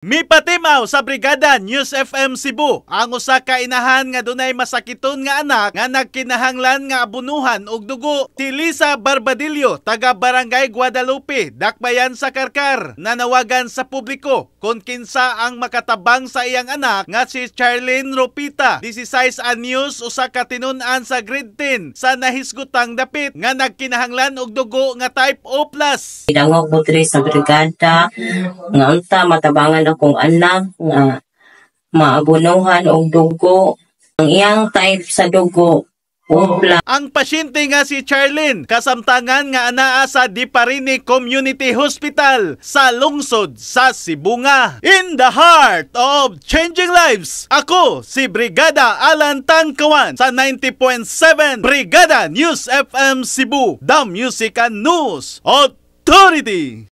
Mipatimaw sa Brigada News FM Cebu ang usa ka inahan nga dunay masakiton nga anak nga nagkinahanglan nga abunuhan og dugo. Si Lisa Barbadillo, taga Barangay Guadalupe, dakbayan sa Karkar, nanawagan sa publiko kung kinsa ang makatabang sa iyang anak nga si Charlene Ropita, 16 anyos, usa ka tinun-an sa grade 10 sa nahisgutang dapit nga nagkinahanglan og dugo nga type O+. Idangog mo diri sa brigada nga unta matabangan akong anak nga maabunuhan og dugo. Ang iyang type sa dugo O+. Ang pasyente nga si Charlene kasamtangan nga anaa sa Diparini Community Hospital sa lungsod sa Cebu nga. In the heart of changing lives, ako si Brigada Alan Tangkawan sa 90.7 Brigada News FM Cebu, the Music and News Authority.